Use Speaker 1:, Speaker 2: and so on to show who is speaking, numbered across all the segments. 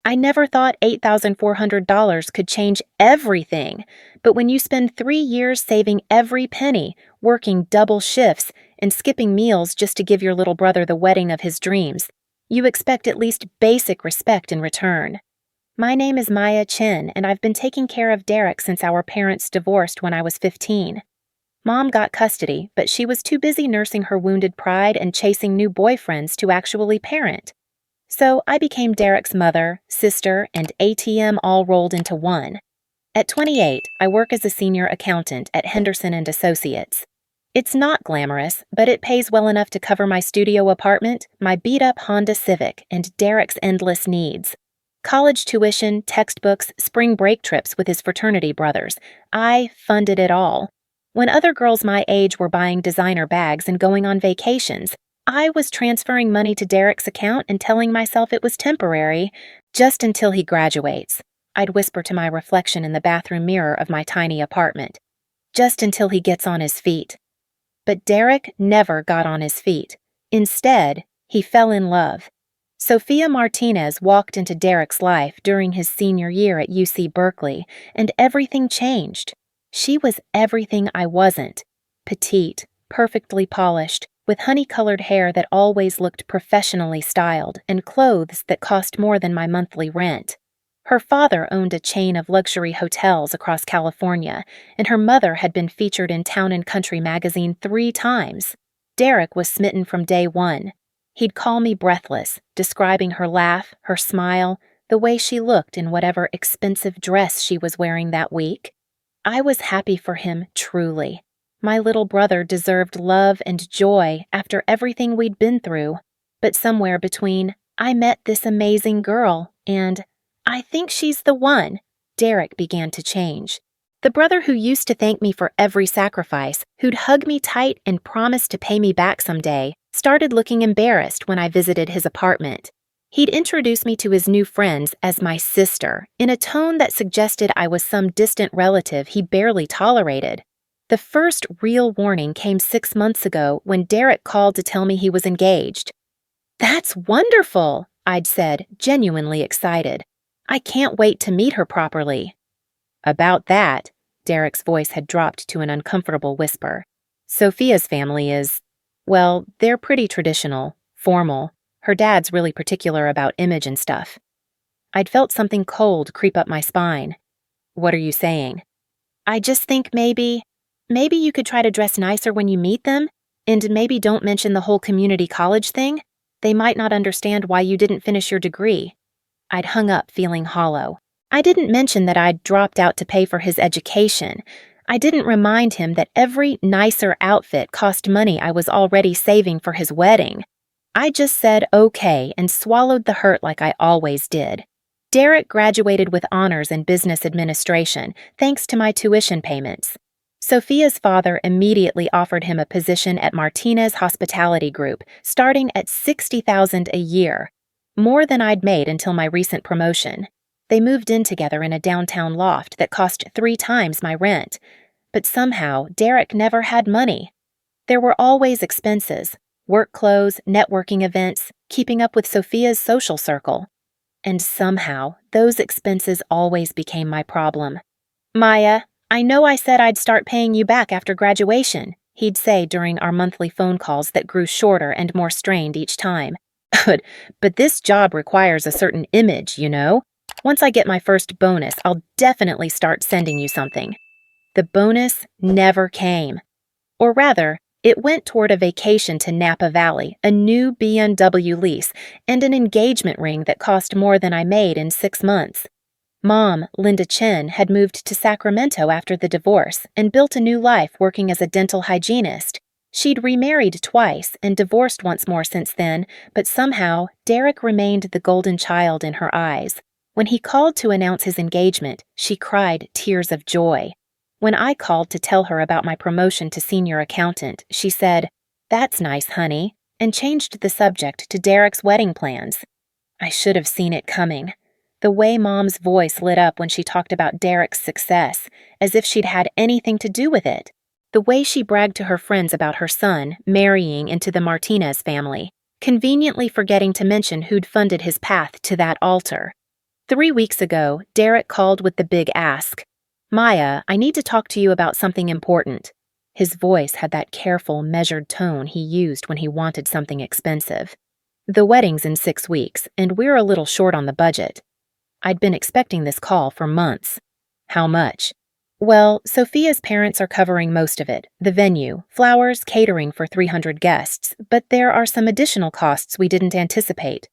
Speaker 1: I never thought $8,400 could change everything. But when you spend 3 years saving every penny, working double shifts, and skipping meals just to give your little brother the wedding of his dreams, you expect at least basic respect in return. My name is Maya Chin, and I've been taking care of Derek since our parents divorced when I was 15. Mom got custody, but she was too busy nursing her wounded pride and chasing new boyfriends to actually parent. So I became Derek's mother, sister, and ATM all rolled into one. At 28, I work as a senior accountant at Henderson and Associates. It's not glamorous, but it pays well enough to cover my studio apartment, my beat-up Honda Civic, and Derek's endless needs. College tuition, textbooks, spring break trips with his fraternity brothers. I funded it all. When other girls my age were buying designer bags and going on vacations, I was transferring money to Derek's account and telling myself it was temporary, just until he graduates. I'd whisper to my reflection in the bathroom mirror of my tiny apartment. Just until he gets on his feet. But Derek never got on his feet. Instead, he fell in love. Sophia Martinez walked into Derek's life during his senior year at UC Berkeley, and everything changed. She was everything I wasn't. Petite, perfectly polished, with honey-colored hair that always looked professionally styled, and clothes that cost more than my monthly rent. Her father owned a chain of luxury hotels across California, and her mother had been featured in Town & Country magazine 3 times. Derek was smitten from day one. He'd call me breathless, describing her laugh, her smile, the way she looked in whatever expensive dress she was wearing that week. I was happy for him, truly. My little brother deserved love and joy after everything we'd been through. But somewhere between, I met this amazing girl, and I think she's the one, Derek began to change. The brother who used to thank me for every sacrifice, who'd hug me tight and promise to pay me back someday, started looking embarrassed when I visited his apartment. He'd introduce me to his new friends as my sister, in a tone that suggested I was some distant relative he barely tolerated. The first real warning came 6 months ago when Derek called to tell me he was engaged. "That's wonderful," I'd said, genuinely excited. "I can't wait to meet her properly." "About that," Derek's voice had dropped to an uncomfortable whisper. "Sophia's family is, well, they're pretty traditional, formal. Her dad's really particular about image and stuff." I'd felt something cold creep up my spine. "What are you saying?" "I just think maybe you could try to dress nicer when you meet them, and maybe don't mention the whole community college thing. They might not understand why you didn't finish your degree." I'd hung up feeling hollow. I didn't mention that I'd dropped out to pay for his education. I didn't remind him that every nicer outfit cost money I was already saving for his wedding. I just said okay and swallowed the hurt like I always did. Derek graduated with honors in business administration, thanks to my tuition payments. Sophia's father immediately offered him a position at Martinez Hospitality Group, starting at $60,000 a year, more than I'd made until my recent promotion. They moved in together in a downtown loft that cost 3 times my rent. But somehow, Derek never had money. There were always expenses: work clothes, networking events, keeping up with Sophia's social circle. And somehow, those expenses always became my problem. "Maya, I know I said I'd start paying you back after graduation," he'd say during our monthly phone calls that grew shorter and more strained each time. But this job requires a certain image, you know? Once I get my first bonus, I'll definitely start sending you something. The bonus never came. Or rather, it went toward a vacation to Napa Valley, a new BMW lease, and an engagement ring that cost more than I made in 6 months. Mom, Linda Chen, had moved to Sacramento after the divorce and built a new life working as a dental hygienist. She'd remarried twice and divorced once more since then, but somehow Derek remained the golden child in her eyes. When he called to announce his engagement, she cried tears of joy. When I called to tell her about my promotion to senior accountant, she said, "That's nice, honey," and changed the subject to Derek's wedding plans. I should have seen it coming. The way Mom's voice lit up when she talked about Derek's success, as if she'd had anything to do with it. The way she bragged to her friends about her son marrying into the Martinez family, conveniently forgetting to mention who'd funded his path to that altar. 3 weeks ago, Derek called with the big ask. Maya, I need to talk to you about something important. His voice had that careful, measured tone he used when he wanted something expensive. The wedding's in 6 weeks, and we're a little short on the budget. I'd been expecting this call for months. How much? Well, Sophia's parents are covering most of it, the venue, flowers, catering for 300 guests, but there are some additional costs we didn't anticipate.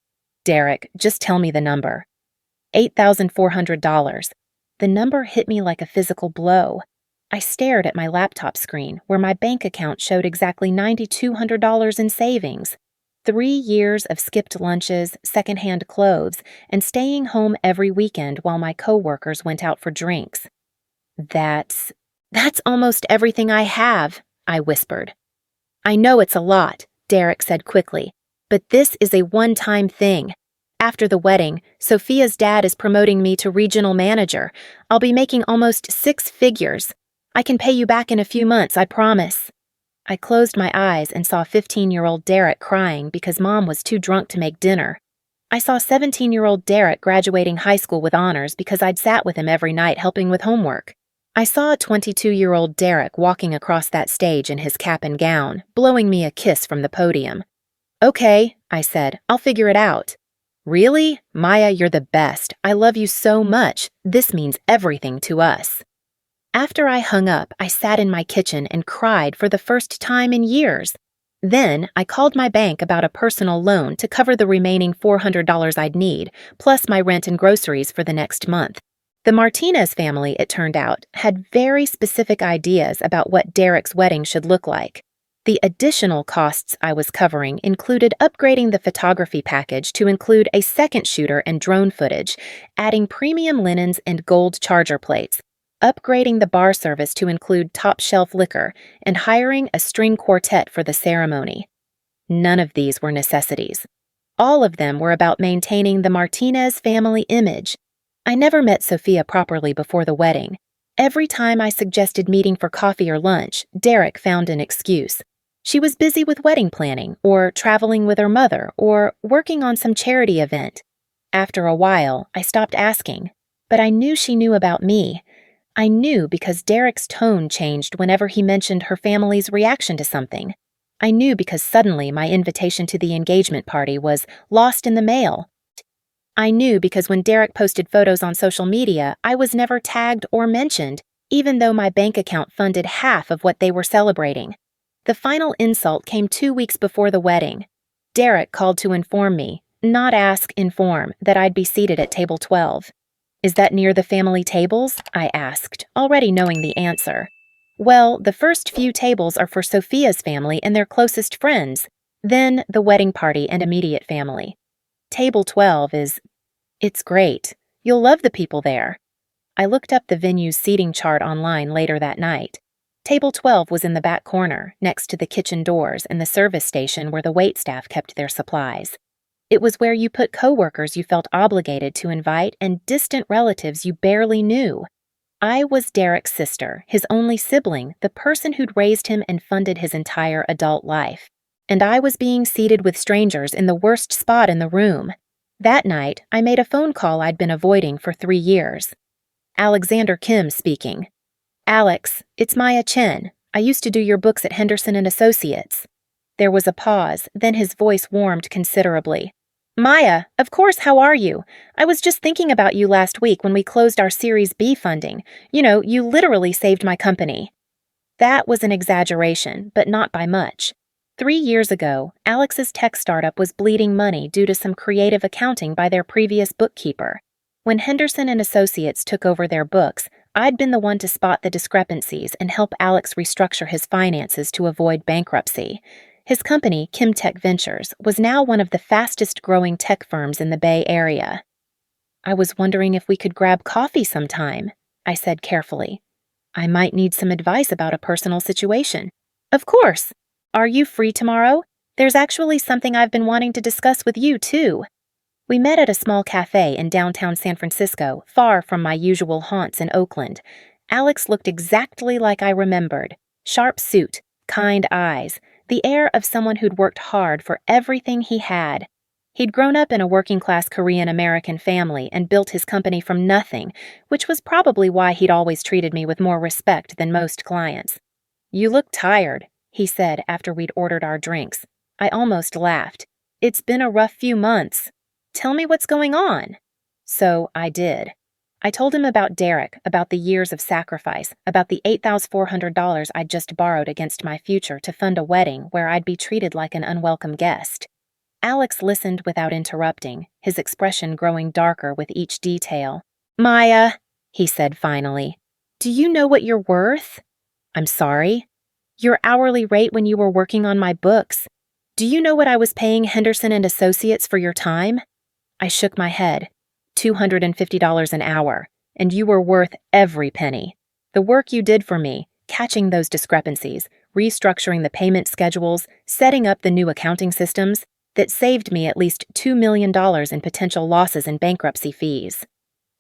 Speaker 1: Derek, just tell me the number. $8,400. The number hit me like a physical blow. I stared at my laptop screen, where my bank account showed exactly $9,200 in savings. 3 years of skipped lunches, secondhand clothes, and staying home every weekend while my coworkers went out for drinks. That's almost everything I have, I whispered. I know it's a lot, Derek said quickly, but this is a one-time thing. After the wedding, Sophia's dad is promoting me to regional manager. I'll be making almost 6 figures. I can pay you back in a few months, I promise. I closed my eyes and saw 15-year-old Derek crying because Mom was too drunk to make dinner. I saw 17-year-old Derek graduating high school with honors because I'd sat with him every night helping with homework. I saw 22-year-old Derek walking across that stage in his cap and gown, blowing me a kiss from the podium. Okay, I said, I'll figure it out. Really? Maya, you're the best. I love you so much. This means everything to us. After I hung up, I sat in my kitchen and cried for the first time in years. Then, I called my bank about a personal loan to cover the remaining $400 I'd need, plus my rent and groceries for the next month. The Martinez family, it turned out, had very specific ideas about what Derek's wedding should look like. The additional costs I was covering included upgrading the photography package to include a second shooter and drone footage, adding premium linens and gold charger plates, upgrading the bar service to include top-shelf liquor, and hiring a string quartet for the ceremony. None of these were necessities. All of them were about maintaining the Martinez family image. I never met Sophia properly before the wedding. Every time I suggested meeting for coffee or lunch, Derek found an excuse. She was busy with wedding planning, or traveling with her mother, or working on some charity event. After a while, I stopped asking, but I knew she knew about me. I knew because Derek's tone changed whenever he mentioned her family's reaction to something. I knew because suddenly my invitation to the engagement party was lost in the mail. I knew because when Derek posted photos on social media, I was never tagged or mentioned, even though my bank account funded half of what they were celebrating. The final insult came 2 weeks before the wedding. Derek called to inform me, not ask, inform, that I'd be seated at table 12. Is that near the family tables? I asked, already knowing the answer. Well, the first few tables are for Sophia's family and their closest friends, then the wedding party and immediate family. Table 12 it's great. You'll love the people there. I looked up the venue's seating chart online later that night. Table 12 was in the back corner, next to the kitchen doors and the service station where the waitstaff kept their supplies. It was where you put coworkers you felt obligated to invite and distant relatives you barely knew. I was Derek's sister, his only sibling, the person who'd raised him and funded his entire adult life. And I was being seated with strangers in the worst spot in the room. That night, I made a phone call I'd been avoiding for 3 years. Alexander Kim speaking. Alex, it's Maya Chen. I used to do your books at Henderson & Associates. There was a pause, then his voice warmed considerably. Maya, of course, how are you? I was just thinking about you last week when we closed our Series B funding. You know, you literally saved my company. That was an exaggeration, but not by much. 3 years ago, Alex's tech startup was bleeding money due to some creative accounting by their previous bookkeeper. When Henderson & Associates took over their books, I'd been the one to spot the discrepancies and help Alex restructure his finances to avoid bankruptcy. His company, Kim Tech Ventures, was now one of the fastest-growing tech firms in the Bay Area. I was wondering if we could grab coffee sometime, I said carefully. I might need some advice about a personal situation. Of course! Are you free tomorrow? There's actually something I've been wanting to discuss with you, too. We met at a small cafe in downtown San Francisco, far from my usual haunts in Oakland. Alex looked exactly like I remembered. Sharp suit, kind eyes, the air of someone who'd worked hard for everything he had. He'd grown up in a working-class Korean-American family and built his company from nothing, which was probably why he'd always treated me with more respect than most clients. "You look tired," he said after we'd ordered our drinks. I almost laughed. "It's been a rough few months. Tell me what's going on." So I did. I told him about Derek, about the years of sacrifice, about the $8,400 I'd just borrowed against my future to fund a wedding where I'd be treated like an unwelcome guest. Alex listened without interrupting, his expression growing darker with each detail. "Maya," he said finally, "do you know what you're worth?" "I'm sorry?" "Your hourly rate when you were working on my books. Do you know what I was paying Henderson and Associates for your time?" I shook my head. $250 an hour, and you were worth every penny. The work you did for me, catching those discrepancies, restructuring the payment schedules, setting up the new accounting systems, that saved me at least $2 million in potential losses and bankruptcy fees.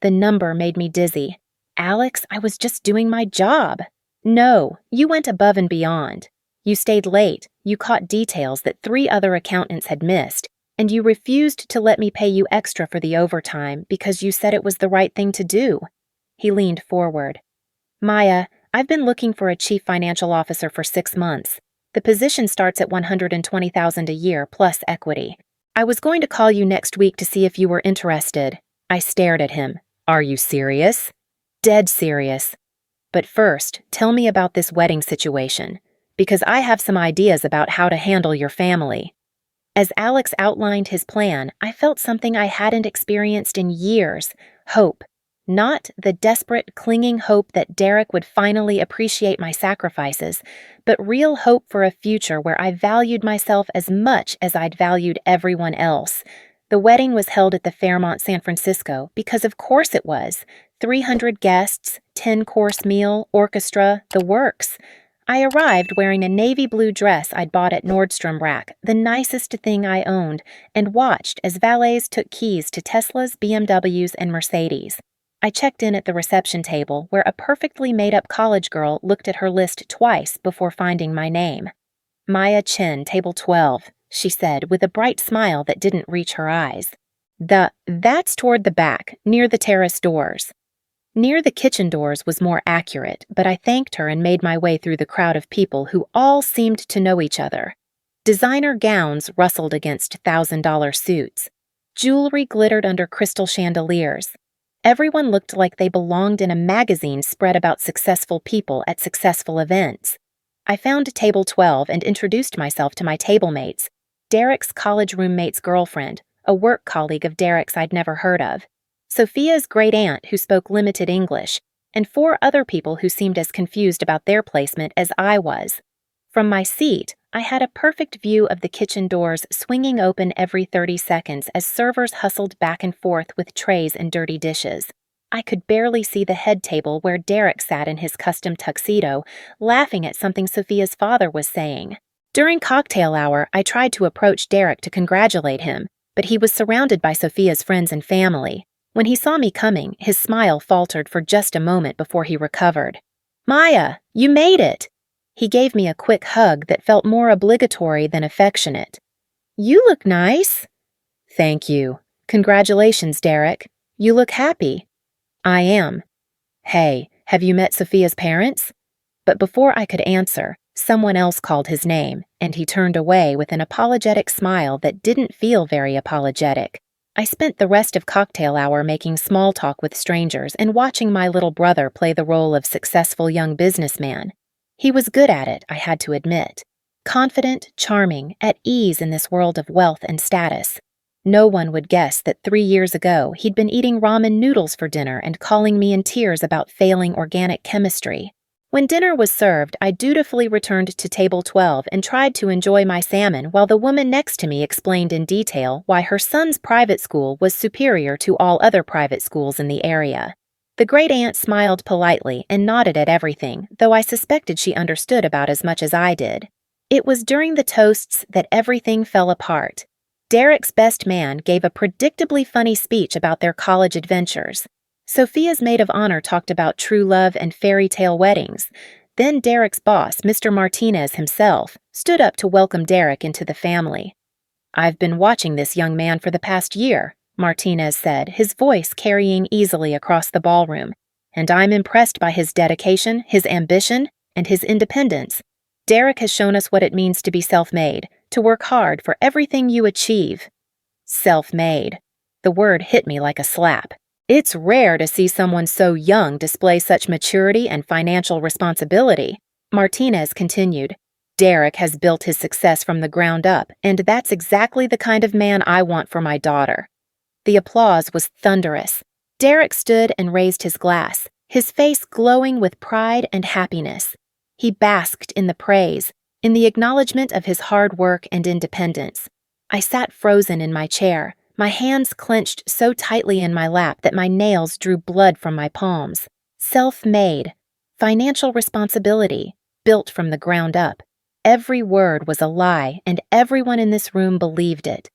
Speaker 1: The number made me dizzy. "Alex, I was just doing my job." "No, you went above and beyond. You stayed late, you caught details that 3 other accountants had missed, and you refused to let me pay you extra for the overtime because you said it was the right thing to do." He leaned forward. "Maya, I've been looking for a chief financial officer for 6 months. The position starts at $120,000 a year plus equity. I was going to call you next week to see if you were interested." I stared at him. "Are you serious?" "Dead serious. But first, tell me about this wedding situation, because I have some ideas about how to handle your family." As Alex outlined his plan, I felt something I hadn't experienced in years: hope. Not the desperate, clinging hope that Derek would finally appreciate my sacrifices, but real hope for a future where I valued myself as much as I'd valued everyone else. The wedding was held at the Fairmont San Francisco because of course it was. 300 guests, 10-course meal, orchestra, the works. I arrived wearing a navy blue dress I'd bought at Nordstrom Rack, the nicest thing I owned, and watched as valets took keys to Teslas, BMWs, and Mercedes. I checked in at the reception table, where a perfectly made-up college girl looked at her list twice before finding my name. "Maya Chen, table 12, she said with a bright smile that didn't reach her eyes. That's toward the back, near the terrace doors." Near the kitchen doors was more accurate, but I thanked her and made my way through the crowd of people who all seemed to know each other. Designer gowns rustled against $1,000 suits. Jewelry glittered under crystal chandeliers. Everyone looked like they belonged in a magazine spread about successful people at successful events. I found table 12 and introduced myself to my table mates: Derek's college roommate's girlfriend, a work colleague of Derek's I'd never heard of, Sophia's great-aunt who spoke limited English, and 4 other people who seemed as confused about their placement as I was. From my seat, I had a perfect view of the kitchen doors swinging open every 30 seconds as servers hustled back and forth with trays and dirty dishes. I could barely see the head table where Derek sat in his custom tuxedo, laughing at something Sophia's father was saying. During cocktail hour, I tried to approach Derek to congratulate him, but he was surrounded by Sophia's friends and family. When he saw me coming, his smile faltered for just a moment before he recovered. "Maya, you made it!" He gave me a quick hug that felt more obligatory than affectionate. "You look nice." "Thank you. Congratulations, Derek. You look happy." "I am." "Hey, have you met Sophia's parents?" But before I could answer, someone else called his name, and he turned away with an apologetic smile that didn't feel very apologetic. I spent the rest of cocktail hour making small talk with strangers and watching my little brother play the role of successful young businessman. He was good at it, I had to admit. Confident, charming, at ease in this world of wealth and status. No one would guess that 3 years ago he'd been eating ramen noodles for dinner and calling me in tears about failing organic chemistry. When dinner was served, I dutifully returned to table 12 and tried to enjoy my salmon while the woman next to me explained in detail why her son's private school was superior to all other private schools in the area. The great-aunt smiled politely and nodded at everything, though I suspected she understood about as much as I did. It was during the toasts that everything fell apart. Derek's best man gave a predictably funny speech about their college adventures. Sophia's maid of honor talked about true love and fairy tale weddings. Then Derek's boss, Mr. Martinez himself, stood up to welcome Derek into the family. I've been watching this young man for the past year, Martinez said, his voice carrying easily across the ballroom, and I'm impressed by his dedication, his ambition, and his independence. Derek has shown us what it means to be self-made, to work hard for everything you achieve. Self-made. The word hit me like a slap. It's rare to see someone so young display such maturity and financial responsibility. Martinez continued, Derek has built his success from the ground up, and that's exactly the kind of man I want for my daughter. The applause was thunderous. Derek stood and raised his glass, his face glowing with pride and happiness. He basked in the praise, in the acknowledgement of his hard work and independence. I sat frozen in my chair, my hands clenched so tightly in my lap that my nails drew blood from my palms. Self-made, financial responsibility, built from the ground up. Every word was a lie, and everyone in this room believed it.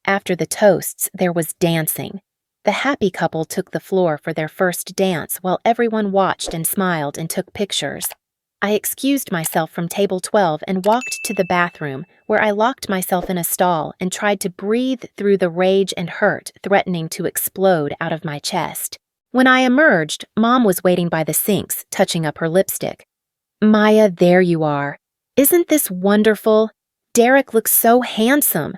Speaker 1: After the toasts, there was dancing. The happy couple took the floor for their first dance while everyone watched and smiled and took pictures. I excused myself from table 12 and walked to the bathroom, where I locked myself in a stall and tried to breathe through the rage and hurt threatening to explode out of my chest. When I emerged, Mom was waiting by the sinks, touching up her lipstick. Maya, there you are. Isn't this wonderful? Derek looks so handsome.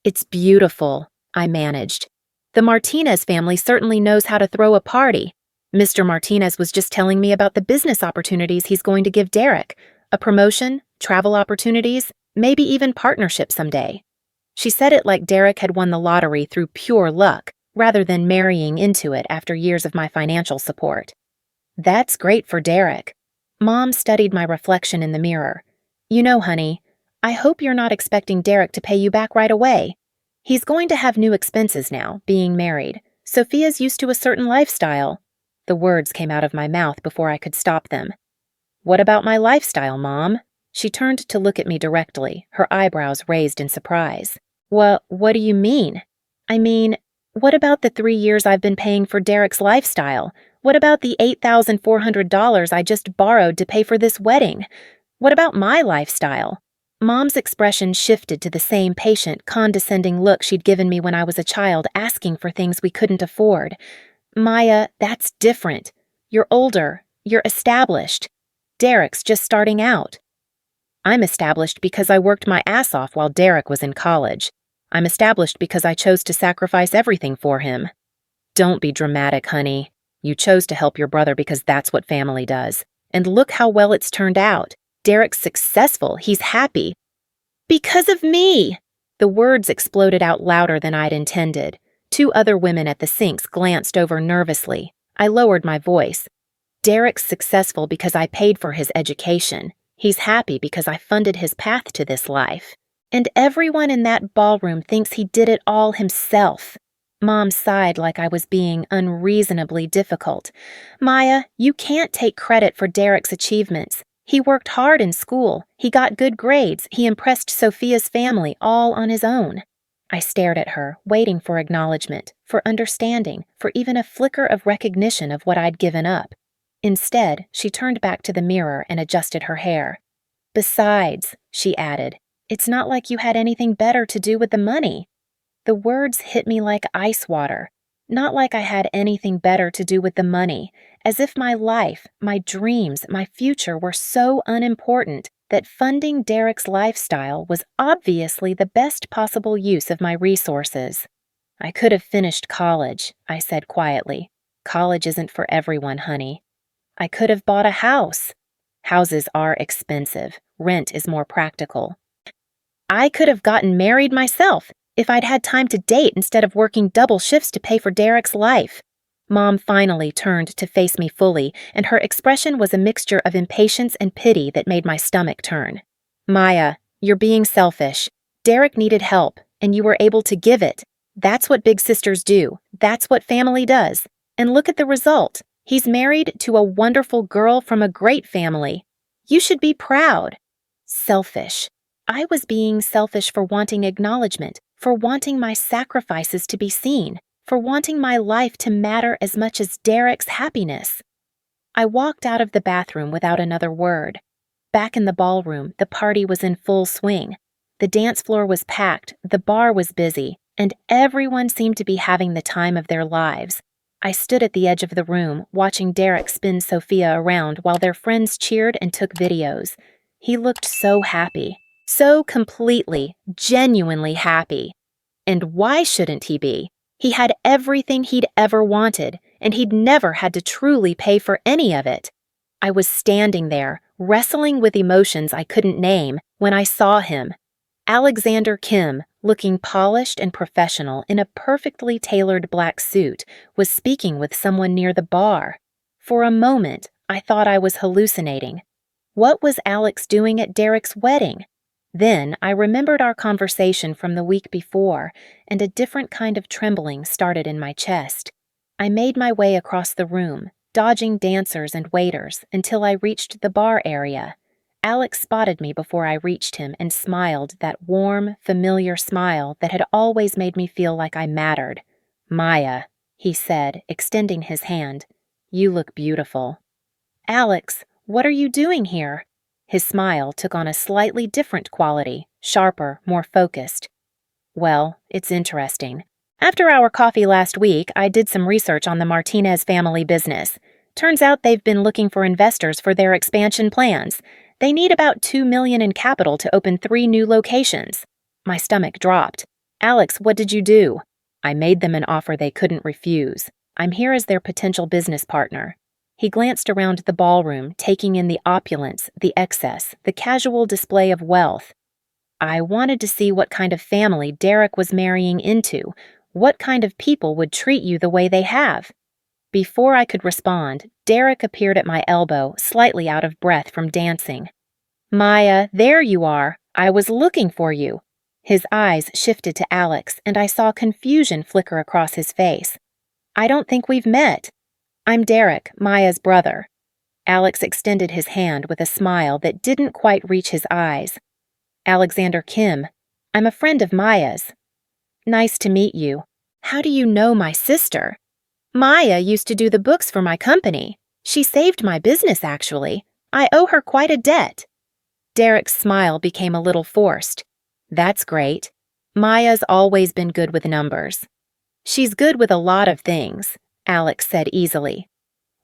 Speaker 1: It's beautiful, I managed. The Martinez family certainly knows how to throw a party. Mr. Martinez was just telling me about the business opportunities he's going to give Derek. A promotion, travel opportunities, maybe even partnership someday. She said it like Derek had won the lottery through pure luck, rather than marrying into it after years of my financial support. That's great for Derek. Mom studied my reflection in the mirror. You know, honey, I hope you're not expecting Derek to pay you back right away. He's going to have new expenses now, being married. Sophia's used to a certain lifestyle. The words came out of my mouth before I could stop them. What about my lifestyle, Mom? She turned to look at me directly, her eyebrows raised in surprise. What do you mean? I mean, what about the 3 years I've been paying for Derek's lifestyle? What about the $8,400 I just borrowed to pay for this wedding? What about my lifestyle? Mom's expression shifted to the same patient, condescending look she'd given me when I was a child, asking for things we couldn't afford. Maya, that's different. You're older. You're established. Derek's just starting out. I'm established because I worked my ass off while Derek was in college. I'm established because I chose to sacrifice everything for him. Don't be dramatic, honey. You chose to help your brother because that's what family does. And look how well it's turned out. Derek's successful. He's happy. Because of me! The words exploded out louder than I'd intended. 2 other women at the sinks glanced over nervously. I lowered my voice. Derek's successful because I paid for his education. He's happy because I funded his path to this life. And everyone in that ballroom thinks he did it all himself. Mom sighed like I was being unreasonably difficult. Maya, you can't take credit for Derek's achievements. He worked hard in school. He got good grades. He impressed Sophia's family all on his own. I stared at her, waiting for acknowledgement, for understanding, for even a flicker of recognition of what I'd given up. Instead, she turned back to the mirror and adjusted her hair. Besides, she added, it's not like you had anything better to do with the money. The words hit me like ice water. Not like I had anything better to do with the money, as if my life, my dreams, my future were so unimportant that funding Derek's lifestyle was obviously the best possible use of my resources. I could have finished college, I said quietly. College isn't for everyone, honey. I could have bought a house. Houses are expensive. Rent is more practical. I could have gotten married myself if I'd had time to date instead of working double shifts to pay for Derek's life. Mom finally turned to face me fully, and her expression was a mixture of impatience and pity that made my stomach turn. Maya, you're being selfish. Derek needed help, and you were able to give it. That's what big sisters do. That's what family does. And look at the result. He's married to a wonderful girl from a great family. You should be proud. Selfish. I was being selfish for wanting acknowledgement, for wanting my sacrifices to be seen, for wanting my life to matter as much as Derek's happiness. I walked out of the bathroom without another word. Back in the ballroom, the party was in full swing. The dance floor was packed, the bar was busy, and everyone seemed to be having the time of their lives. I stood at the edge of the room, watching Derek spin Sophia around while their friends cheered and took videos. He looked so happy, so completely, genuinely happy. And why shouldn't he be? He had everything he'd ever wanted, and he'd never had to truly pay for any of it. I was standing there, wrestling with emotions I couldn't name, when I saw him. Alexander Kim, looking polished and professional in a perfectly tailored black suit, was speaking with someone near the bar. For a moment, I thought I was hallucinating. What was Alex doing at Derek's wedding? Then I remembered our conversation from the week before, and a different kind of trembling started in my chest. I made my way across the room, dodging dancers and waiters, until I reached the bar area. Alex spotted me before I reached him and smiled that warm, familiar smile that had always made me feel like I mattered. "Maya," he said, extending his hand. "You look beautiful." "Alex, what are you doing here?" His smile took on a slightly different quality, sharper, more focused. "Well, it's interesting. After our coffee last week, I did some research on the Martinez family business. Turns out they've been looking for investors for their expansion plans. They need about $2 million in capital to open 3 new locations." My stomach dropped. "Alex, what did you do?" "I made them an offer they couldn't refuse. I'm here as their potential business partner." He glanced around the ballroom, taking in the opulence, the excess, the casual display of wealth. "I wanted to see what kind of family Derek was marrying into. What kind of people would treat you the way they have?" Before I could respond, Derek appeared at my elbow, slightly out of breath from dancing. "Maya, there you are. I was looking for you." His eyes shifted to Alex, and I saw confusion flicker across his face. "I don't think we've met." "I'm Derek, Maya's brother." Alex extended his hand with a smile that didn't quite reach his eyes. "Alexander Kim. I'm a friend of Maya's." "Nice to meet you. How do you know my sister?" "Maya used to do the books for my company. She saved my business, actually. I owe her quite a debt." Derek's smile became a little forced. "That's great. Maya's always been good with numbers." "She's good with a lot of things," Alex said easily.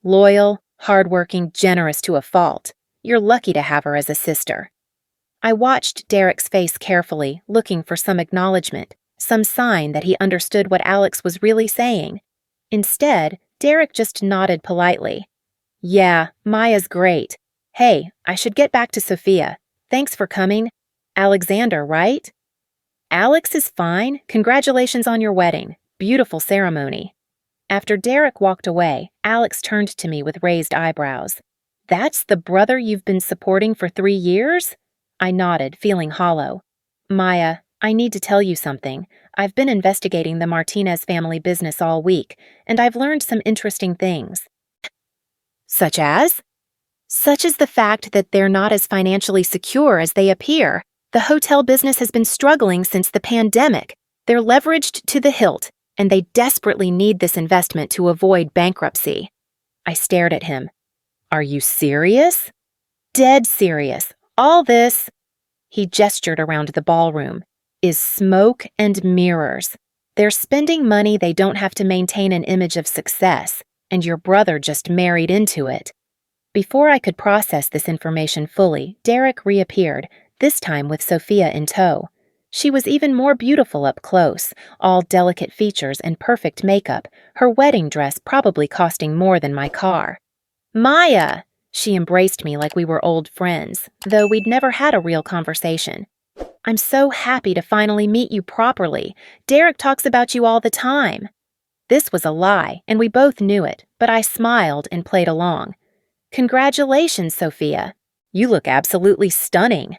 Speaker 1: "Loyal, hardworking, generous to a fault. You're lucky to have her as a sister." I watched Derek's face carefully, looking for some acknowledgement, some sign that he understood what Alex was really saying. Instead, Derek just nodded politely. "Yeah, Maya's great. Hey, I should get back to Sophia. Thanks for coming. Alexander, right?" "Alex is fine. Congratulations on your wedding. Beautiful ceremony." After Derek walked away, Alex turned to me with raised eyebrows. "That's the brother you've been supporting for 3 years?" I nodded, feeling hollow. "Maya, I need to tell you something. I've been investigating the Martinez family business all week, and I've learned some interesting things." "Such as?" "Such as the fact that they're not as financially secure as they appear. The hotel business has been struggling since the pandemic. They're leveraged to the hilt, and they desperately need this investment to avoid bankruptcy." I stared at him. "Are you serious?" "Dead serious. All this," he gestured around the ballroom, "is smoke and mirrors. They're spending money they don't have to maintain an image of success, and your brother just married into it." Before I could process this information fully, Derek reappeared, this time with Sophia in tow. She was even more beautiful up close, all delicate features and perfect makeup, her wedding dress probably costing more than my car. "Maya!" She embraced me like we were old friends, though we'd never had a real conversation. "I'm so happy to finally meet you properly. Derek talks about you all the time." This was a lie, and we both knew it, but I smiled and played along. "Congratulations, Sophia. You look absolutely stunning."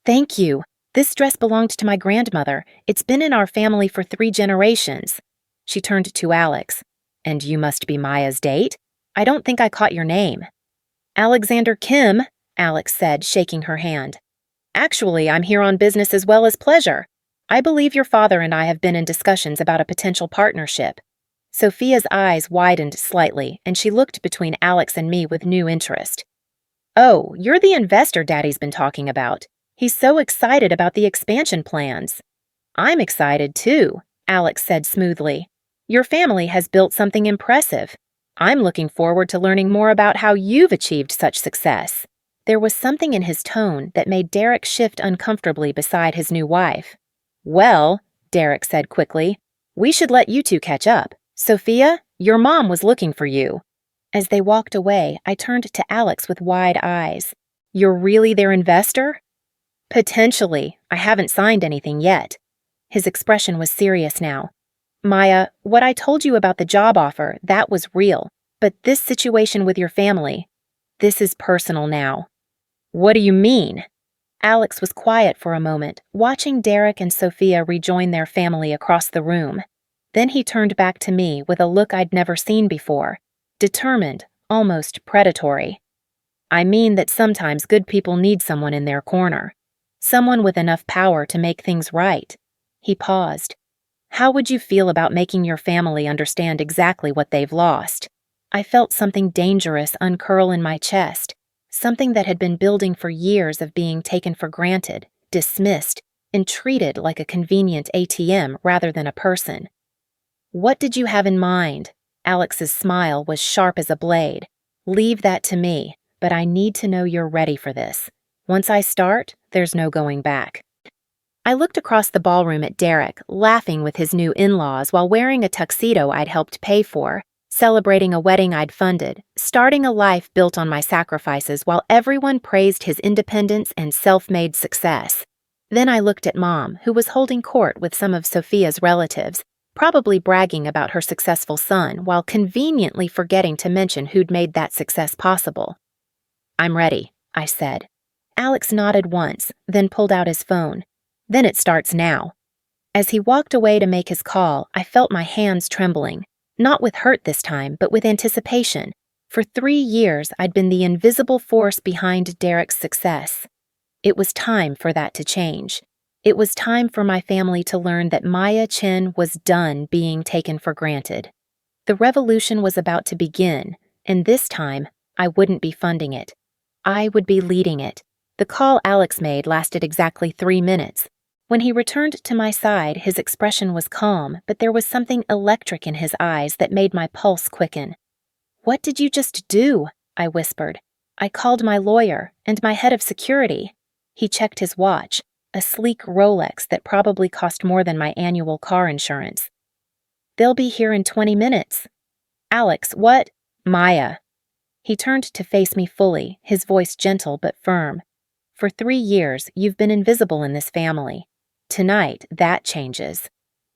Speaker 1: "Thank you. This dress belonged to my grandmother. It's been in our family for 3 generations. She turned to Alex. "And you must be Maya's date? I don't think I caught your name." "Alexander Kim," Alex said, shaking her hand. "Actually, I'm here on business as well as pleasure. I believe your father and I have been in discussions about a potential partnership." Sophia's eyes widened slightly, and she looked between Alex and me with new interest. "Oh, you're the investor Daddy's been talking about. He's so excited about the expansion plans. I'm excited too, Alex said smoothly. Your family has built something impressive. I'm looking forward to learning more about how you've achieved such success. There was something in his tone that made Derek shift uncomfortably beside his new wife. Well, Derek said quickly, we should let you two catch up. Sophia, your mom was looking for you. As they walked away, I turned to Alex with wide eyes. You're really their investor? Potentially. I haven't signed anything yet. His expression was serious now. Maya, what I told you about the job offer, that was real. But this situation with your family, this is personal now. What do you mean? Alex was quiet for a moment, watching Derek and Sophia rejoin their family across the room. Then he turned back to me with a look I'd never seen before, determined, almost predatory. I mean that sometimes good people need someone in their corner, someone with enough power to make things right. He paused. How would you feel about making your family understand exactly what they've lost? I felt something dangerous uncurl in my chest, something that had been building for years of being taken for granted, dismissed, and treated like a convenient ATM rather than a person. What did you have in mind? Alex's smile was sharp as a blade. Leave that to me, but I need to know you're ready for this. Once I start, there's no going back. I looked across the ballroom at Derek, laughing with his new in-laws while wearing a tuxedo I'd helped pay for, celebrating a wedding I'd funded, starting a life built on my sacrifices while everyone praised his independence and self-made success. Then I looked at Mom, who was holding court with some of Sophia's relatives, probably bragging about her successful son while conveniently forgetting to mention who'd made that success possible. I'm ready, I said. Alex nodded once, then pulled out his phone. Then it starts now. As he walked away to make his call, I felt my hands trembling. Not with hurt this time, but with anticipation. For 3 years, I'd been the invisible force behind Derek's success. It was time for that to change. It was time for my family to learn that Maya Chen was done being taken for granted. The revolution was about to begin, and this time, I wouldn't be funding it. I would be leading it. The call Alex made lasted exactly 3 minutes. When he returned to my side, his expression was calm, but there was something electric in his eyes that made my pulse quicken. What did you just do? I whispered. I called my lawyer and my head of security. He checked his watch, a sleek Rolex that probably cost more than my annual car insurance. They'll be here in 20 minutes. Alex, what? Maya. He turned to face me fully, his voice gentle but firm. For 3 years, you've been invisible in this family. Tonight, that changes.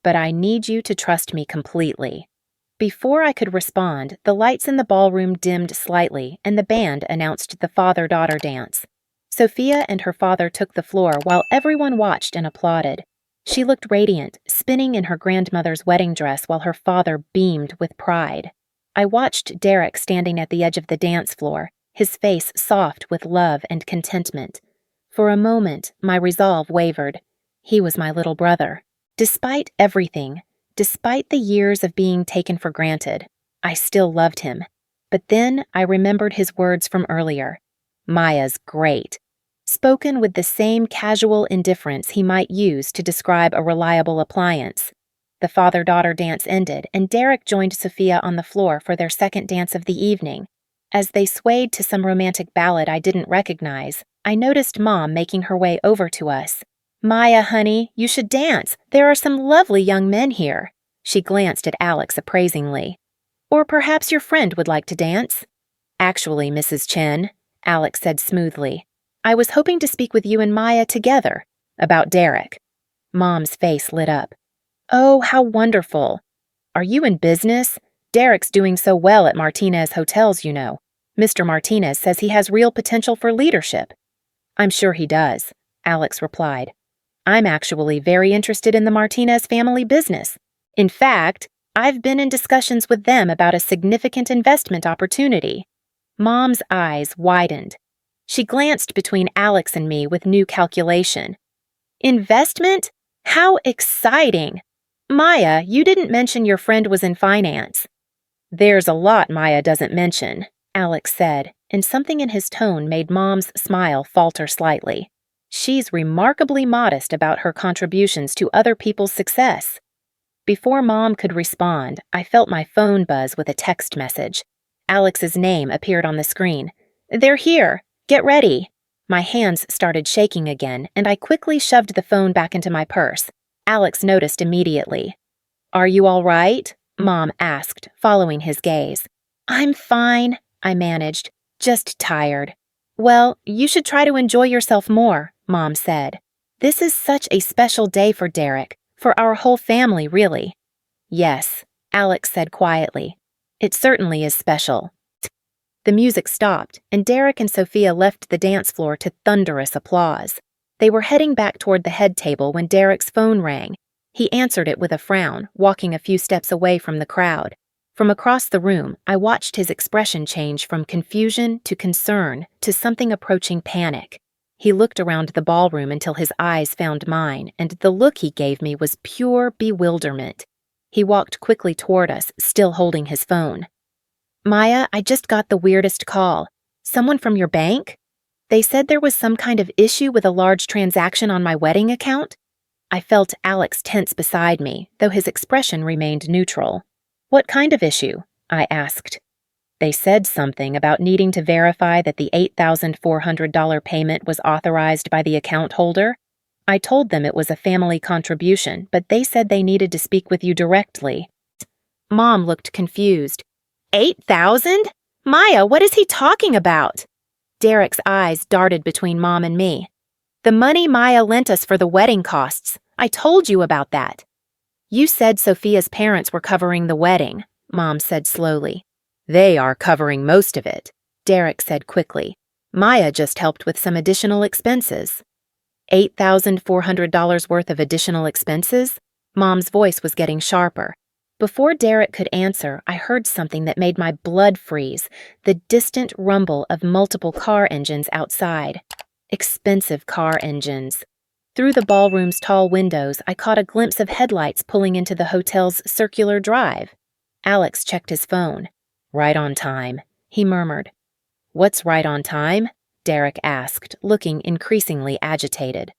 Speaker 1: But I need you to trust me completely. Before I could respond, the lights in the ballroom dimmed slightly and the band announced the father-daughter dance. Sophia and her father took the floor while everyone watched and applauded. She looked radiant, spinning in her grandmother's wedding dress while her father beamed with pride. I watched Derek standing at the edge of the dance floor, his face soft with love and contentment. For a moment, my resolve wavered. He was my little brother. Despite everything, despite the years of being taken for granted, I still loved him. But then I remembered his words from earlier. Maya's great. Spoken with the same casual indifference he might use to describe a reliable appliance. The father-daughter dance ended, and Derek joined Sophia on the floor for their second dance of the evening. As they swayed to some romantic ballad I didn't recognize, I noticed Mom making her way over to us. Maya, honey, you should dance. There are some lovely young men here. She glanced at Alex appraisingly. Or perhaps your friend would like to dance. Actually, Mrs. Chen, Alex said smoothly, I was hoping to speak with you and Maya together about Derek. Mom's face lit up. Oh, how wonderful. Are you in business? Derek's doing so well at Martinez Hotels, you know. Mr. Martinez says he has real potential for leadership. I'm sure he does, Alex replied. I'm actually very interested in the Martinez family business. In fact, I've been in discussions with them about a significant investment opportunity. Mom's eyes widened. She glanced between Alex and me with new calculation. Investment? How exciting! Maya, you didn't mention your friend was in finance. There's a lot Maya doesn't mention, Alex said, and something in his tone made Mom's smile falter slightly. She's remarkably modest about her contributions to other people's success. Before Mom could respond, I felt my phone buzz with a text message. Alex's name appeared on the screen. "They're here! Get ready!" My hands started shaking again, and I quickly shoved the phone back into my purse. Alex noticed immediately. "Are you all right?" Mom asked, following his gaze. "I'm fine," I managed. "Just tired." "Well, you should try to enjoy yourself more," Mom said. "This is such a special day for Derek, for our whole family, really." "Yes," Alex said quietly. "It certainly is special." The music stopped, and Derek and Sophia left the dance floor to thunderous applause. They were heading back toward the head table when Derek's phone rang. He answered it with a frown, walking a few steps away from the crowd. From across the room, I watched his expression change from confusion to concern to something approaching panic. He looked around the ballroom until his eyes found mine, and the look he gave me was pure bewilderment. He walked quickly toward us, still holding his phone. "Maya, I just got the weirdest call. Someone from your bank? They said there was some kind of issue with a large transaction on my wedding account." I felt Alex tense beside me, though his expression remained neutral. "What kind of issue?" I asked. "They said something about needing to verify that the $8,400 payment was authorized by the account holder. I told them it was a family contribution, but they said they needed to speak with you directly." Mom looked confused. "8,000? Maya, what is he talking about?" Derek's eyes darted between Mom and me. "The money Maya lent us for the wedding costs. I told you about that." "You said Sophia's parents were covering the wedding," Mom said slowly. "They are covering most of it," Derek said quickly. "Maya just helped with some additional expenses." $8,400 worth of additional expenses? Mom's voice was getting sharper. Before Derek could answer, I heard something that made my blood freeze, the distant rumble of multiple car engines outside. Expensive car engines. Through the ballroom's tall windows, I caught a glimpse of headlights pulling into the hotel's circular drive. Alex checked his phone. "Right on time," he murmured. "What's right on time?" Derek asked, looking increasingly agitated.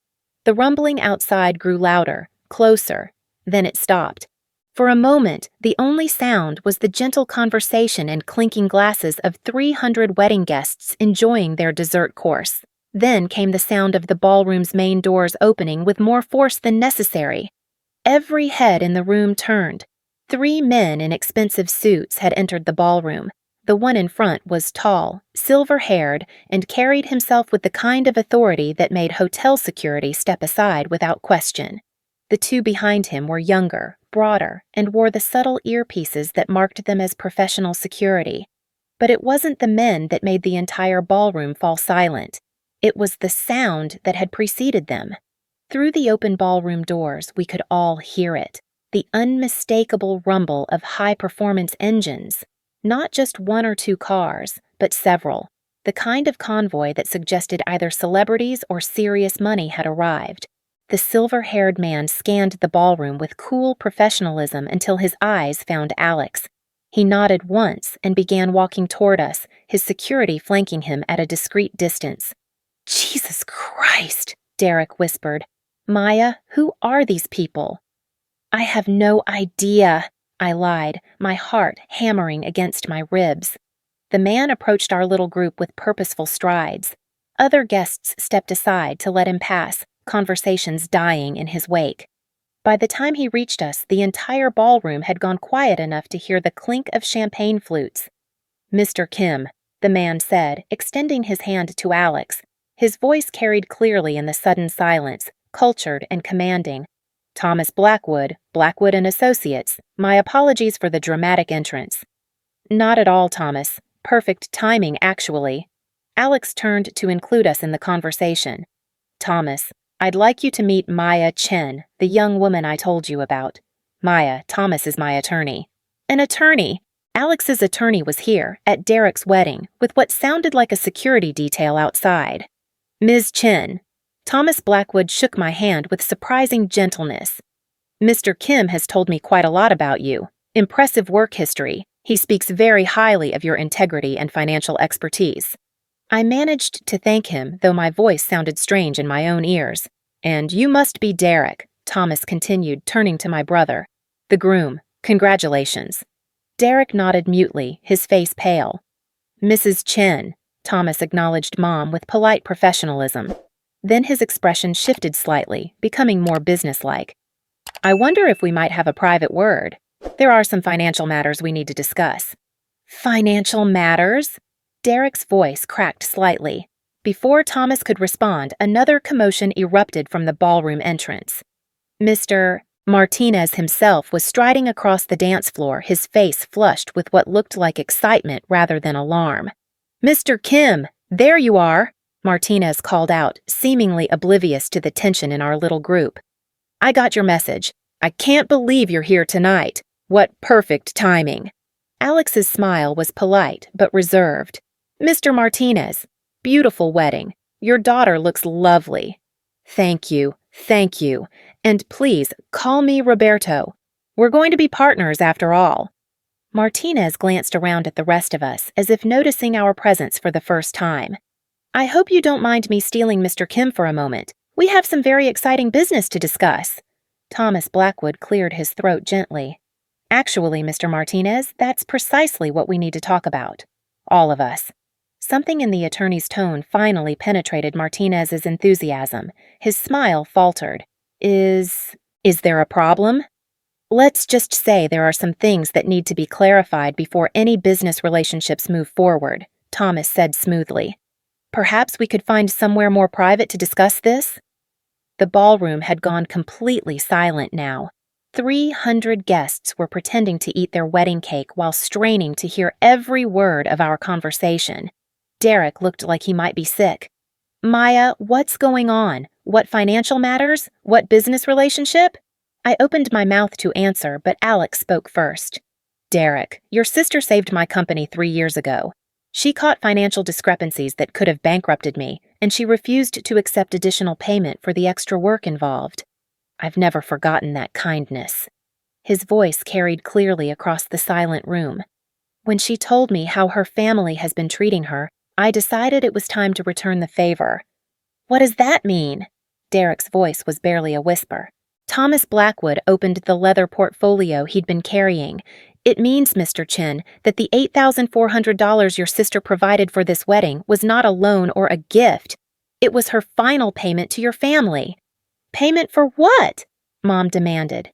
Speaker 1: The rumbling outside grew louder, closer. Then it stopped. For a moment, the only sound was the gentle conversation and clinking glasses of 300 wedding guests enjoying their dessert course. Then came the sound of the ballroom's main doors opening with more force than necessary. Every head in the room turned. 3 men in expensive suits had entered the ballroom. The one in front was tall, silver-haired, and carried himself with the kind of authority that made hotel security step aside without question. The 2 behind him were younger, broader, and wore the subtle earpieces that marked them as professional security. But it wasn't the men that made the entire ballroom fall silent. It was the sound that had preceded them. Through the open ballroom doors, we could all hear it, the unmistakable rumble of high-performance engines. Not just 1 or 2 cars, but several, the kind of convoy that suggested either celebrities or serious money had arrived. The silver-haired man scanned the ballroom with cool professionalism until his eyes found Alex. He nodded once and began walking toward us, his security flanking him at a discreet distance. "Jesus Christ," Derek whispered. "Maya, who are these people?" "I have no idea," I lied, my heart hammering against my ribs. The man approached our little group with purposeful strides. Other guests stepped aside to let him pass, conversations dying in his wake. By the time he reached us, the entire ballroom had gone quiet enough to hear the clink of champagne flutes. "Mr. Kim," the man said, extending his hand to Alex. His voice carried clearly in the sudden silence, cultured and commanding. "Thomas Blackwood, Blackwood and Associates. My apologies for the dramatic entrance." "Not at all, Thomas. Perfect timing, actually." Alex turned to include us in the conversation. "Thomas, I'd like you to meet Maya Chen, the young woman I told you about. Maya, Thomas is my attorney." "An attorney?" Alex's attorney was here, at Derek's wedding, with what sounded like a security detail outside. "Ms. Chen." Thomas Blackwood shook my hand with surprising gentleness. "Mr. Kim has told me quite a lot about you. Impressive work history. He speaks very highly of your integrity and financial expertise." I managed to thank him, though my voice sounded strange in my own ears. And you must be Derek, Thomas continued, turning to my brother. The groom. Congratulations. Derek nodded mutely, his face pale. Mrs. Chen, Thomas acknowledged Mom with polite professionalism. Then his expression shifted slightly, becoming more businesslike. I wonder if we might have a private word. There are some financial matters we need to discuss. Financial matters? Derek's voice cracked slightly. Before Thomas could respond, another commotion erupted from the ballroom entrance. Mr. Martinez himself was striding across the dance floor, his face flushed with what looked like excitement rather than alarm. Mr. Kim, there you are, Martinez called out, seemingly oblivious to the tension in our little group. I got your message. I can't believe you're here tonight. What perfect timing. Alex's smile was polite but reserved. Mr. Martinez, beautiful wedding. Your daughter looks lovely. Thank you. And please, call me Roberto. We're going to be partners after all. Martinez glanced around at the rest of us, as if noticing our presence for the first time. I hope you don't mind me stealing Mr. Kim for a moment. We have some very exciting business to discuss. Thomas Blackwood cleared his throat gently. Actually, Mr. Martinez, that's precisely what we need to talk about. All of us. Something in the attorney's tone finally penetrated Martinez's enthusiasm. His smile faltered. Is there a problem? Let's just say there are some things that need to be clarified before any business relationships move forward, Thomas said smoothly. Perhaps we could find somewhere more private to discuss this? The ballroom had gone completely silent now. 300 guests were pretending to eat their wedding cake while straining to hear every word of our conversation. Derek looked like he might be sick. Maya, what's going on? What financial matters? What business relationship? I opened my mouth to answer, but Alex spoke first. Derek, your sister saved my company 3 years ago. She caught financial discrepancies that could have bankrupted me, and she refused to accept additional payment for the extra work involved. I've never forgotten that kindness. His voice carried clearly across the silent room. When she told me how her family has been treating her, I decided it was time to return the favor. What does that mean? Derek's voice was barely a whisper. Thomas Blackwood opened the leather portfolio he'd been carrying. It means, Mr. Chen, that the $8,400 your sister provided for this wedding was not a loan or a gift. It was her final payment to your family. Payment for what? Mom demanded.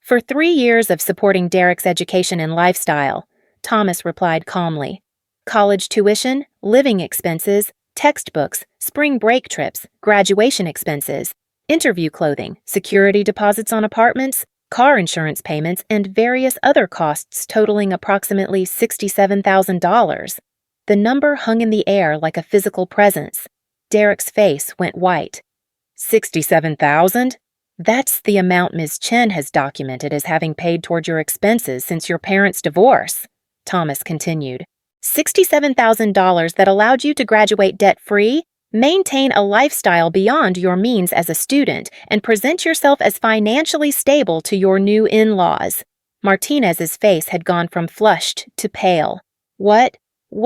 Speaker 1: For 3 years of supporting Derek's education and lifestyle, Thomas replied calmly. College tuition, living expenses, textbooks, spring break trips, graduation expenses, interview clothing, security deposits on apartments, car insurance payments, and various other costs totaling approximately $67,000. The number hung in the air like a physical presence. Derek's face went white. 67,000? That's the amount Ms. Chen has documented as having paid toward your expenses since your parents' divorce, Thomas continued. $67,000 that allowed you to graduate debt-free, maintain a lifestyle beyond your means as a student, and present yourself as financially stable to your new in-laws. Martinez's face had gone from flushed to pale. What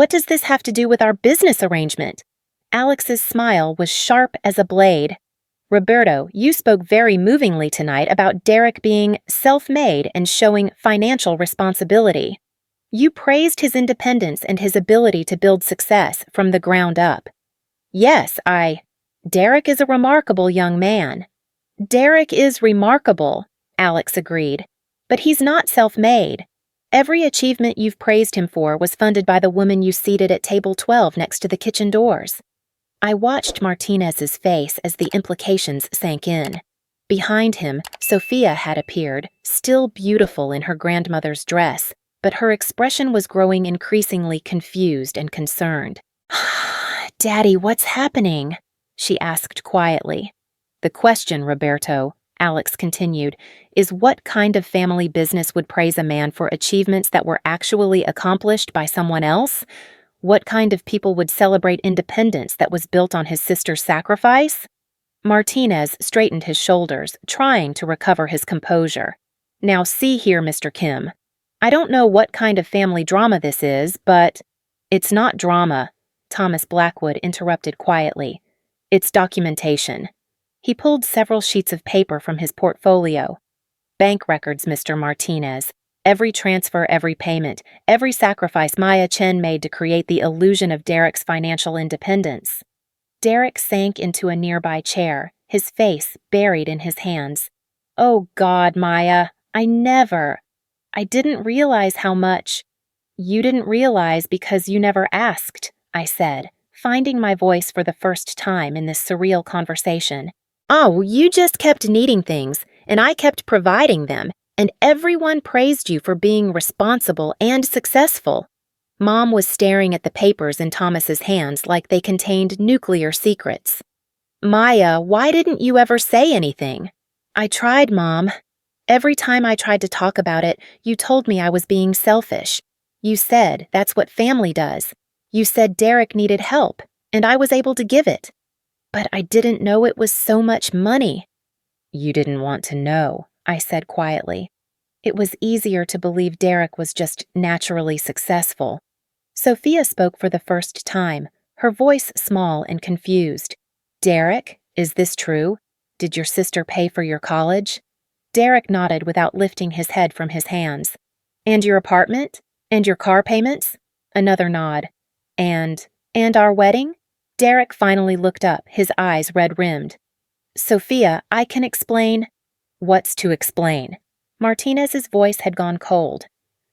Speaker 1: does this have to do with our business arrangement? Alex's smile was sharp as a blade. Roberto, you spoke very movingly tonight about Derek being self-made and showing financial responsibility. You praised his independence and his ability to build success from the ground up. Yes, Derek is a remarkable young man. Derek is remarkable, Alex agreed. But he's not self-made. Every achievement you've praised him for was funded by the woman you seated at table 12 next to the kitchen doors. I watched Martinez's face as the implications sank in. Behind him, Sophia had appeared, still beautiful in her grandmother's dress, but her expression was growing increasingly confused and concerned. Daddy, what's happening? She asked quietly. The question, Roberto, Alex continued, is what kind of family business would praise a man for achievements that were actually accomplished by someone else? What kind of people would celebrate independence that was built on his sister's sacrifice? Martinez straightened his shoulders, trying to recover his composure. Now see here, Mr. Kim. I don't know what kind of family drama this is, but it's not drama. Thomas Blackwood interrupted quietly. It's documentation. He pulled several sheets of paper from his portfolio. Bank records, Mr. Martinez. Every transfer, every payment, every sacrifice Maya Chen made to create the illusion of Derek's financial independence. Derek sank into a nearby chair, his face buried in his hands. Oh God, Maya, I didn't realize how much. You didn't realize because you never asked, I said, finding my voice for the first time in this surreal conversation. Oh, you just kept needing things, and I kept providing them, and everyone praised you for being responsible and successful. Mom was staring at the papers in Thomas's hands like they contained nuclear secrets. Maya, why didn't you ever say anything? I tried, Mom. Every time I tried to talk about it, you told me I was being selfish. You said that's what family does. You said Derek needed help, and I was able to give it. But I didn't know it was so much money. You didn't want to know, I said quietly. It was easier to believe Derek was just naturally successful. Sophia spoke for the first time, her voice small and confused. Derek, is this true? Did your sister pay for your college? Derek nodded without lifting his head from his hands. And your apartment? And your car payments? Another nod. And our wedding? Derek finally looked up, his eyes red-rimmed. Sophia, I can explain. What's to explain? Martinez's voice had gone cold.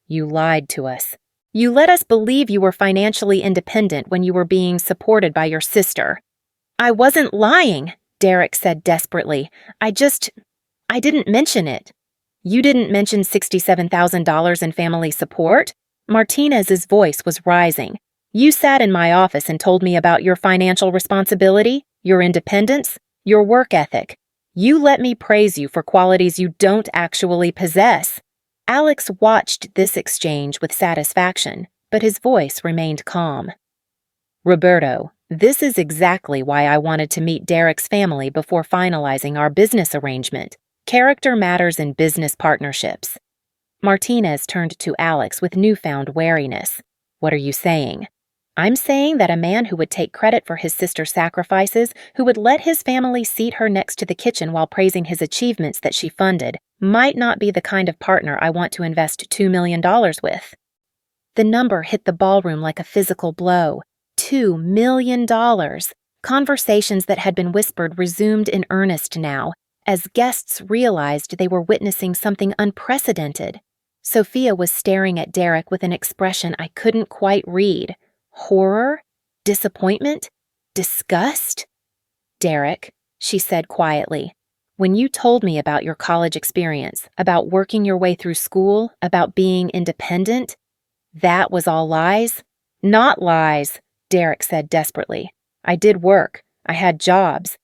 Speaker 1: You lied to us. You let us believe you were financially independent when you were being supported by your sister. I wasn't lying, Derek said desperately. I didn't mention it. You didn't mention $67,000 in family support? Martinez's voice was rising. You sat in my office and told me about your financial responsibility, your independence, your work ethic. You let me praise you for qualities you don't actually possess. Alex watched this exchange with satisfaction, but his voice remained calm. Roberto, this is exactly why I wanted to meet Derek's family before finalizing our business arrangement. Character matters in business partnerships. Martinez turned to Alex with newfound wariness. What are you saying? I'm saying that a man who would take credit for his sister's sacrifices, who would let his family seat her next to the kitchen while praising his achievements that she funded, might not be the kind of partner I want to invest $2 million with. The number hit the ballroom like a physical blow. $2 million. Conversations that had been whispered resumed in earnest now, as guests realized they were witnessing something unprecedented. Sophia was staring at Derek with an expression I couldn't quite read. Horror? Disappointment? Disgust? Derek, she said quietly, when you told me about your college experience, about working your way through school, about being independent, that was all lies? Not lies, Derek said desperately. I did work. I had jobs.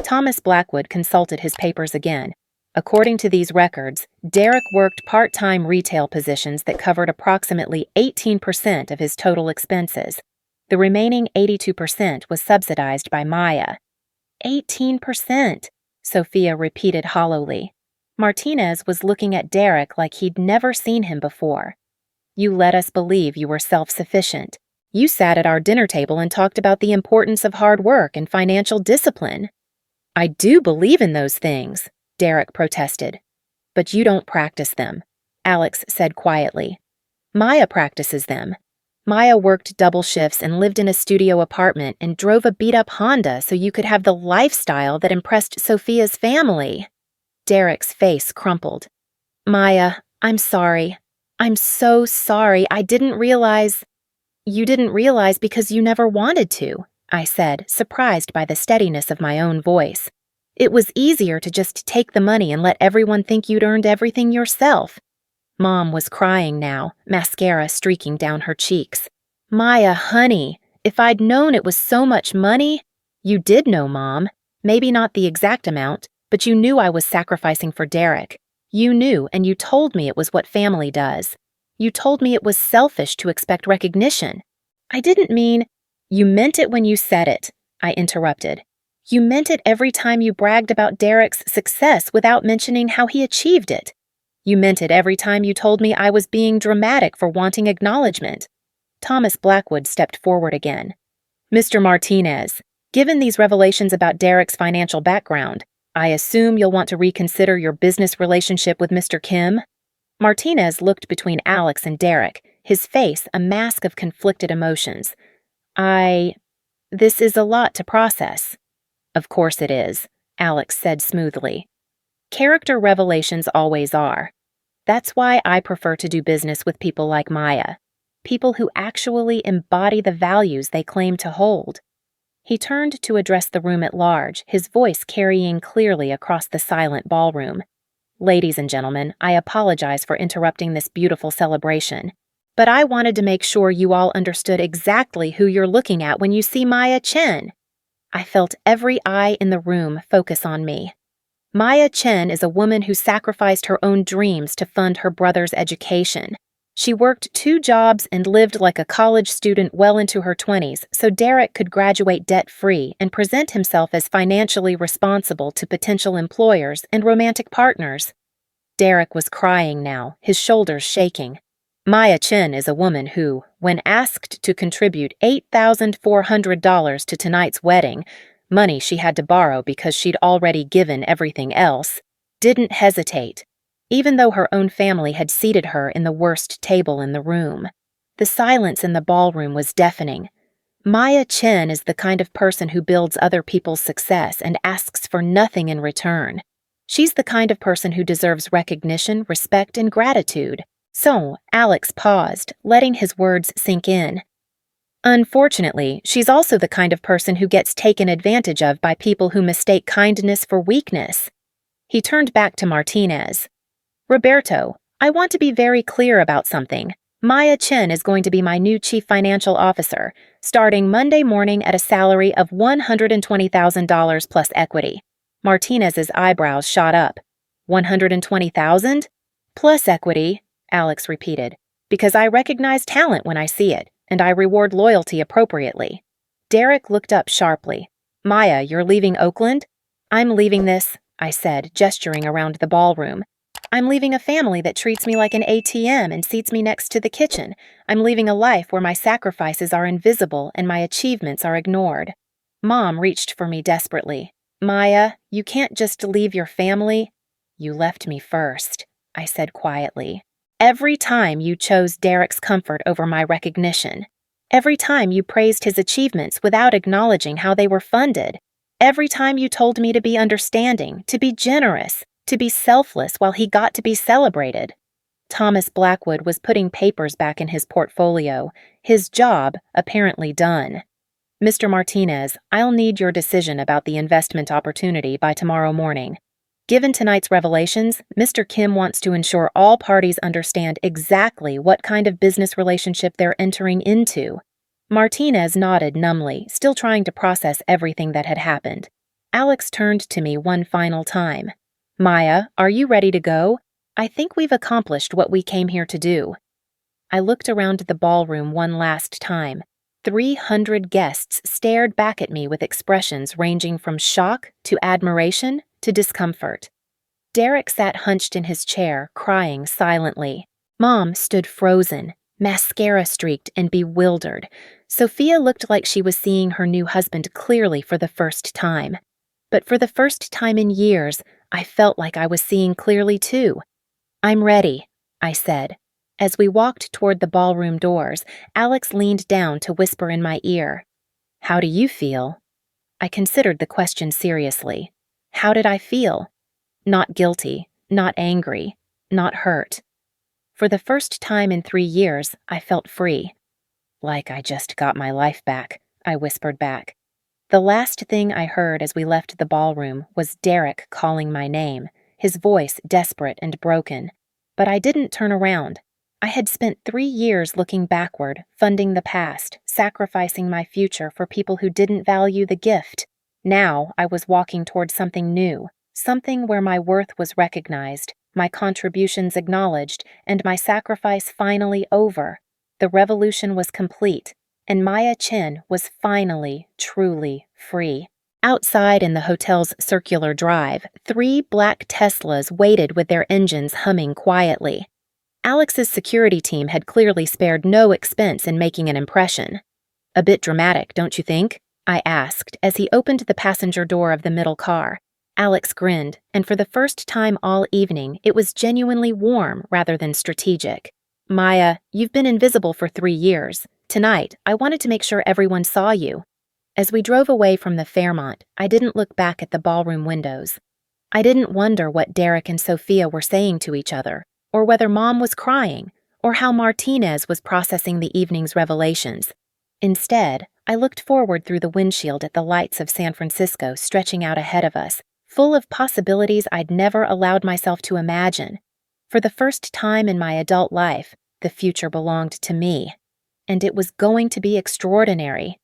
Speaker 1: Thomas Blackwood consulted his papers again. According to these records, Derek worked part-time retail positions that covered approximately 18% of his total expenses. The remaining 82% was subsidized by Maya. 18%, Sophia repeated hollowly. Martinez was looking at Derek like he'd never seen him before. You let us believe you were self-sufficient. You sat at our dinner table and talked about the importance of hard work and financial discipline. I do believe in those things, Derek protested. But you don't practice them, Alex said quietly. Maya practices them. Maya worked double shifts and lived in a studio apartment and drove a beat-up Honda so you could have the lifestyle that impressed Sophia's family. Derek's face crumpled. Maya, I'm sorry. I'm so sorry. I didn't realize. You didn't realize because you never wanted to, I said, surprised by the steadiness of my own voice. It was easier to just take the money and let everyone think you'd earned everything yourself. Mom was crying now, mascara streaking down her cheeks. Maya, honey, if I'd known it was so much money. You did know, Mom. Maybe not the exact amount, but you knew I was sacrificing for Derek. You knew, and you told me it was what family does. You told me it was selfish to expect recognition. I didn't mean. You meant it when you said it, I interrupted. You meant it every time you bragged about Derek's success without mentioning how he achieved it. You meant it every time you told me I was being dramatic for wanting acknowledgement. Thomas Blackwood stepped forward again. Mr. Martinez, given these revelations about Derek's financial background, I assume you'll want to reconsider your business relationship with Mr. Kim? Martinez looked between Alex and Derek, his face a mask of conflicted emotions. This is a lot to process. Of course it is, Alex said smoothly. Character revelations always are. That's why I prefer to do business with people like Maya. People who actually embody the values they claim to hold. He turned to address the room at large, his voice carrying clearly across the silent ballroom. Ladies and gentlemen, I apologize for interrupting this beautiful celebration, but I wanted to make sure you all understood exactly who you're looking at when you see Maya Chen. I felt every eye in the room focus on me. Maya Chen is a woman who sacrificed her own dreams to fund her brother's education. She worked 2 jobs and lived like a college student well into her 20s so Derek could graduate debt-free and present himself as financially responsible to potential employers and romantic partners. Derek was crying now, his shoulders shaking. Maya Chen is a woman who, when asked to contribute $8,400 to tonight's wedding, money she had to borrow because she'd already given everything else, didn't hesitate, even though her own family had seated her in the worst table in the room. The silence in the ballroom was deafening. Maya Chen is the kind of person who builds other people's success and asks for nothing in return. She's the kind of person who deserves recognition, respect, and gratitude. So, Alex paused, letting his words sink in. Unfortunately, she's also the kind of person who gets taken advantage of by people who mistake kindness for weakness. He turned back to Martinez. Roberto, I want to be very clear about something. Maya Chen is going to be my new chief financial officer, starting Monday morning at a salary of $120,000 plus equity. Martinez's eyebrows shot up. $120,000? Plus equity, Alex repeated, because I recognize talent when I see it, and I reward loyalty appropriately. Derek looked up sharply. Maya, you're leaving Oakland? I'm leaving this, I said, gesturing around the ballroom. I'm leaving a family that treats me like an ATM and seats me next to the kitchen. I'm leaving a life where my sacrifices are invisible and my achievements are ignored. Mom reached for me desperately. Maya, you can't just leave your family. You left me first, I said quietly. Every time you chose Derek's comfort over my recognition. Every time you praised his achievements without acknowledging how they were funded. Every time you told me to be understanding, to be generous, to be selfless while he got to be celebrated. Thomas Blackwood was putting papers back in his portfolio, his job apparently done. Mr. Martinez, I'll need your decision about the investment opportunity by tomorrow morning. Given tonight's revelations, Mr. Kim wants to ensure all parties understand exactly what kind of business relationship they're entering into. Martinez nodded numbly, still trying to process everything that had happened. Alex turned to me one final time. Maya, are you ready to go? I think we've accomplished what we came here to do. I looked around the ballroom one last time. 300 guests stared back at me with expressions ranging from shock to admiration to discomfort. Derek sat hunched in his chair, crying silently. Mom stood frozen, mascara-streaked and bewildered. Sophia looked like she was seeing her new husband clearly for the first time. But for the first time in years, I felt like I was seeing clearly too. I'm ready, I said. As we walked toward the ballroom doors, Alex leaned down to whisper in my ear. How do you feel? I considered the question seriously. How did I feel? Not guilty, not angry, not hurt. For the first time in 3 years, I felt free. Like I just got my life back, I whispered back. The last thing I heard as we left the ballroom was Derek calling my name, his voice desperate and broken. But I didn't turn around. I had spent 3 years looking backward, funding the past, sacrificing my future for people who didn't value the gift. Now I was walking toward something new, something where my worth was recognized, my contributions acknowledged, and my sacrifice finally over. The revolution was complete, and Maya Chen was finally, truly free. Outside in the hotel's circular drive, 3 black Teslas waited with their engines humming quietly. Alex's security team had clearly spared no expense in making an impression. A bit dramatic, don't you think? I asked as he opened the passenger door of the middle car. Alex grinned, and for the first time all evening, it was genuinely warm rather than strategic. Maya, you've been invisible for 3 years. Tonight, I wanted to make sure everyone saw you. As we drove away from the Fairmont, I didn't look back at the ballroom windows. I didn't wonder what Derek and Sophia were saying to each other, or whether Mom was crying, or how Martinez was processing the evening's revelations. Instead, I looked forward through the windshield at the lights of San Francisco stretching out ahead of us, full of possibilities I'd never allowed myself to imagine. For the first time in my adult life, the future belonged to me. And it was going to be extraordinary.